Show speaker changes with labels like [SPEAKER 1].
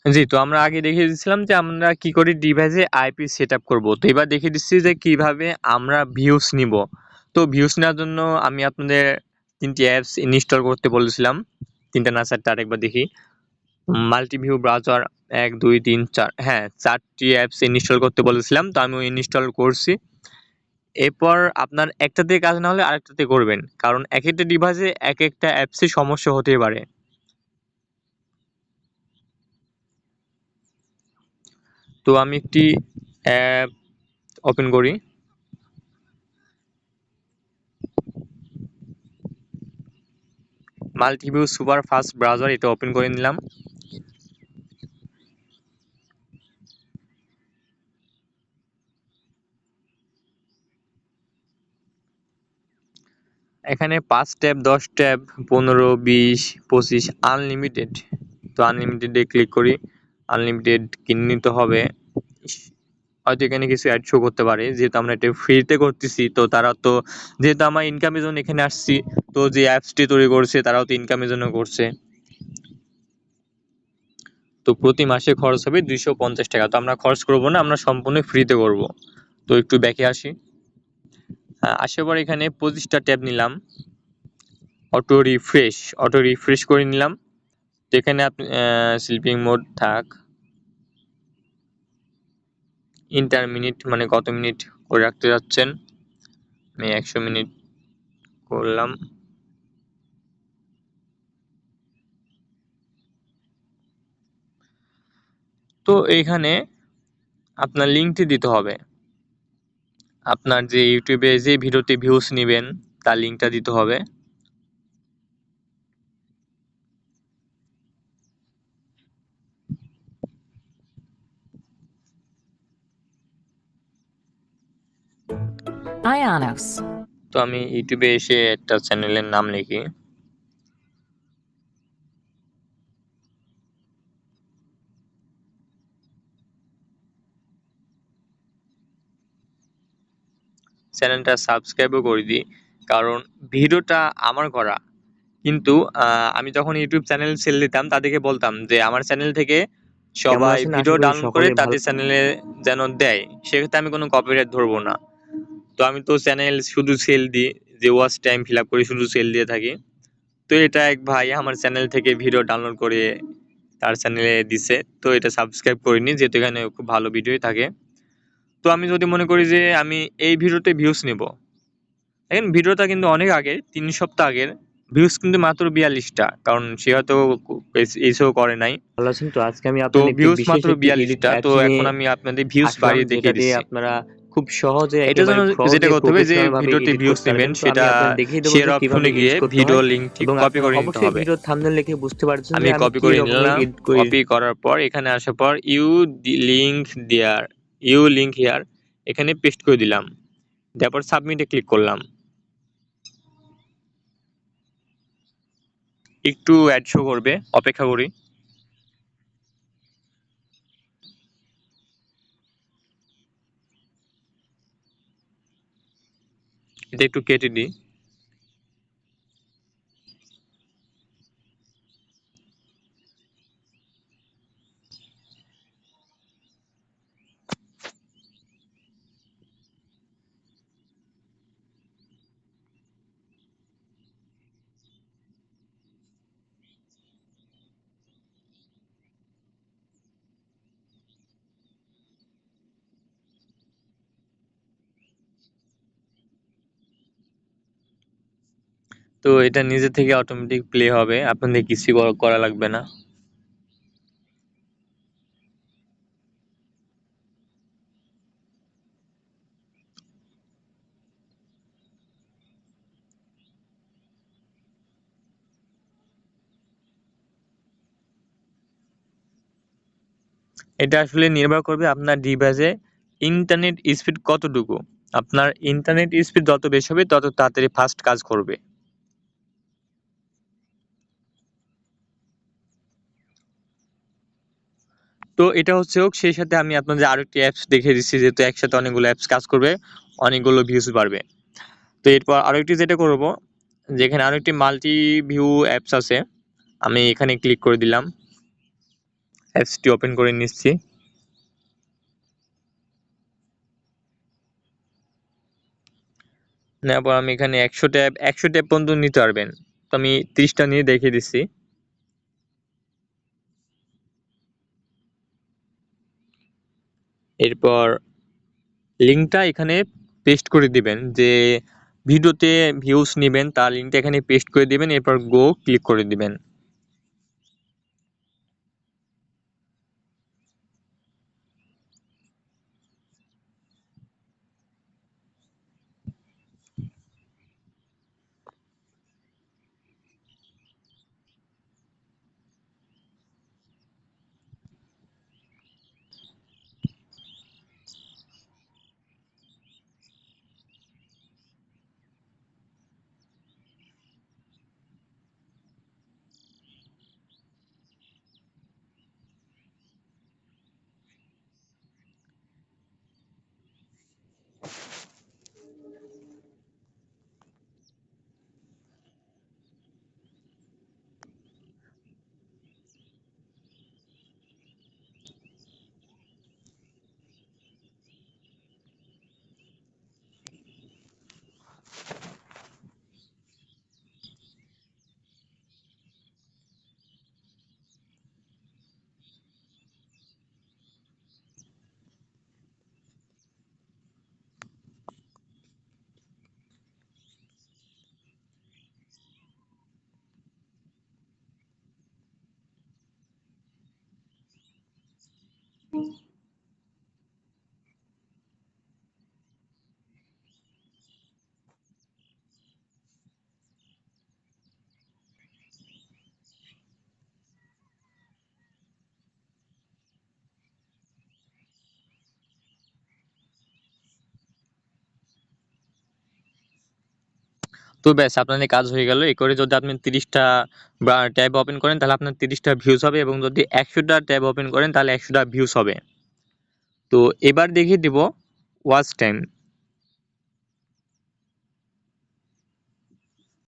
[SPEAKER 1] জি, তো আমরা আগে দেখিয়ে দিচ্ছিলাম যে আমরা কি করে ডিভাইসে আইপি সেটআপ করব। তো এবার দেখিয়ে দিচ্ছি যে কিভাবে আমরা ভিউজ নিব। তো ভিউজ নেওয়ার জন্য আমি আপনাদের ৩টি অ্যাপস ইনস্টল করতে বলেছিলাম। ৩টা না ৪টা আরেকবার দেখি। মাল্টিভিউ ব্রাউজার ১, ২, ৩, ৪ হ্যাঁ ৪টি অ্যাপস ইনস্টল করতে বলেছিলাম। তো আমিও ইনস্টল করছি। এরপর আপনার একটাতে কাজ না হলে আরেকটাতে করবেন। কারণ একেকটা ডিভাইসে একেকটা অ্যাপসে সমস্যা হতেই পারে। তো আমি একটি অ্যাপ ওপেন করি। মাল্টিভিউ সুপার ফাস্ট ব্রাউজার এটা ওপেন করে নিলাম। এখানে ৫ ট্যাব, ১০ ট্যাব, ১৫, ২০, ২৫ আনলিমিটেড। তো আনলিমিটেডে ক্লিক করি। আনলিমিটেড কিনে নিতে হবে। হয়তো এখানে কিছু অ্যাড শো করতে পারে, যেহেতু আমরা এটা ফ্রিতে করতেছি। তো তারা তো যেহেতু আমার ইনকামের জন্য এখানে আসছি, তো যে অ্যাপসটি তৈরি করছে তারাও তো ইনকামের জন্য করছে। তো প্রতি মাসে খরচ হবে ২৫০ টাকা। তো আমরা খরচ করব না, আমরা সম্পূর্ণ ফ্রিতে করব। তো একটু ব্যাকে আসি। আসার পর এখানে ২৫টা ট্যাব নিলাম। অটো রিফ্রেশ করে নিলাম। তো এখানে আপনি স্লিপিং মোড থাক, ইন্টার মিনিট মানে কত মিনিট করে রাখতে যাচ্ছেন। আমি ১০০ মিনিট করলাম। তো এইখানে আপনার লিঙ্কটি দিতে হবে। আপনার যে ইউটিউবে যে ভিডিওতে ভিউজ নেবেন তার লিঙ্কটা দিতে হবে।
[SPEAKER 2] Ionos.
[SPEAKER 1] তো আমি ইউটিউবে এসে একটা চ্যানেলের নাম লিখি। চ্যানেলটা সাবস্ক্রাইবও করে দিই, কারণ ভিডিওটা আমার করা। কিন্তু আমি যখন ইউটিউব চ্যানেল ছেড়ে দিতাম তাদেরকে বলতাম যে আমার চ্যানেল থেকে
[SPEAKER 3] কেমন
[SPEAKER 1] সবাই
[SPEAKER 3] আছেন? আশা
[SPEAKER 1] ভিডিও
[SPEAKER 3] করি
[SPEAKER 1] ডাউনলোড করে
[SPEAKER 3] সকলেই ভালো।
[SPEAKER 1] তাদের চ্যানেলে যেন দেয়, সেক্ষেত্রে আমি কোনো কপিরাইট ধরবো না। তো আমি তো চ্যানেল শুধু সেল দিই, যে ওয়াচ টাইম ফিল আপ করে শুধু সেল দিয়ে থাকি। তো এটা এক ভাই আমার চ্যানেল থেকে ভিডিও ডাউনলোড করে তার চ্যানেলে দিছে। তো এটা সাবস্ক্রাইব করিনি, যেহেতু এখানে খুব ভালো ভিডিওই থাকে। তো আমি যদি মনে করি যে আমি এই ভিডিওতে ভিউজ নেব, দেখেন ভিডিওটা কিন্তু অনেক আগের, ৩ সপ্তাহ আগের। ভিউজ কিন্তু মাত্র ৪২টা, কারণ সে হয়তো এসেও করে নাই।
[SPEAKER 3] ভালো আছেন তো? আজকে আমি
[SPEAKER 1] তো
[SPEAKER 3] আপনাদের একটি
[SPEAKER 1] ভিউজ
[SPEAKER 3] বিশেষ
[SPEAKER 1] মাত্র
[SPEAKER 3] একটি এডিট
[SPEAKER 1] ৪২টা। তো
[SPEAKER 3] অ্যাপস নিয়ে
[SPEAKER 1] এখন আমি আপনাদের ভিউজ
[SPEAKER 3] আসলাম,
[SPEAKER 1] বাড়িয়ে
[SPEAKER 3] যেটা
[SPEAKER 1] দেখিয়ে
[SPEAKER 3] দিয়ে
[SPEAKER 1] দিচ্ছি।
[SPEAKER 3] আপনারা খুব সহজে
[SPEAKER 1] এটার
[SPEAKER 3] একেবারে
[SPEAKER 1] জন্য যেটা
[SPEAKER 3] সহজে
[SPEAKER 1] করতে হবে যে
[SPEAKER 3] প্রফেশনাল ভাবে
[SPEAKER 1] ভিডিওতে
[SPEAKER 3] এডিট
[SPEAKER 1] ভিউজ
[SPEAKER 3] করতে
[SPEAKER 1] নেবেন,
[SPEAKER 3] পারবেন। তো আমি
[SPEAKER 1] সেটা
[SPEAKER 3] আপনাদের দেখিয়ে দেবো
[SPEAKER 1] শেয়ার
[SPEAKER 3] যে কিভাবে
[SPEAKER 1] অপশনে গিয়ে
[SPEAKER 3] এডিট করতে
[SPEAKER 1] ভিডিও
[SPEAKER 3] হয়,
[SPEAKER 1] লিঙ্কটি
[SPEAKER 3] এবং
[SPEAKER 1] কপি
[SPEAKER 3] আপনারা
[SPEAKER 1] করে নিতে
[SPEAKER 3] অবশ্যই
[SPEAKER 1] হবে।
[SPEAKER 3] ভিডিওর থাম্বনেল দেখে বুঝতে পারছেন যে
[SPEAKER 1] আমি
[SPEAKER 3] আমি
[SPEAKER 1] কপি
[SPEAKER 3] কি
[SPEAKER 1] করে
[SPEAKER 3] রকমের
[SPEAKER 1] নিলাম।
[SPEAKER 3] এডিট করি।
[SPEAKER 1] কপি করার পর এখানে আসার পর লিঙ্ক হিয়ার এখানে পেস্ট করে দিলাম। তারপর সাবমিটে ক্লিক করলাম। একটু অ্যাড শো করবে, অপেক্ষা করি। এটা একটু কেটে দিই। তো এটা নিজে থেকে অটোমেটিক প্লে হবে, আপনাদের কিছু করা লাগবে না। এটা আসলে নির্ভর করবে আপনার ডিভাইসে ইন্টারনেট স্পিড কতটুকু। আপনার ইন্টারনেট স্পিড যত বেশি হবে তত তাড়াতাড়ি ফাস্ট কাজ করবে। তো এটা হচ্ছে হোক, সেই সাথে আমি আপনাদের আরো একটি অ্যাপস দেখিয়ে দিচ্ছি, যেহেতু একসাথে অনেকগুলো অ্যাপস কাজ করবে, অনেকগুলো ভিউজ বাড়বে। তো এরপর আরো একটি যেটা করব, যেখানে আরো একটি মাল্টি ভিউ অ্যাপস আছে, আমি এখানে ক্লিক করে দিলাম। অ্যাপসটি ওপেন করে নিচ্ছি। নেওয়ার পর আমি এখানে 100 ট্যাব পর্যন্ত নিতে পারবেন, তো আমি 30টা নিয়ে দেখিয়ে দিচ্ছি। এরপর লিঙ্কটা এখানে পেস্ট করে দিবেন, যে ভিডিওতে ভিউজ নেবেন তার লিঙ্কটা এখানে পেস্ট করে দিবেন, এরপর গো ক্লিক করে দিবেন। তো ব্যাস, আপনাদের কাজ হয়ে গেল। এই করে যদি আপনি 30টা বা ট্যাব ওপেন করেন তাহলে আপনার 30টা ভিউজ হবে, এবং যদি 100টা ট্যাব ওপেন করেন তাহলে 100টা ভিউজ হবে। তো এবার দেখিয়ে দিব ওয়াচ টাইম।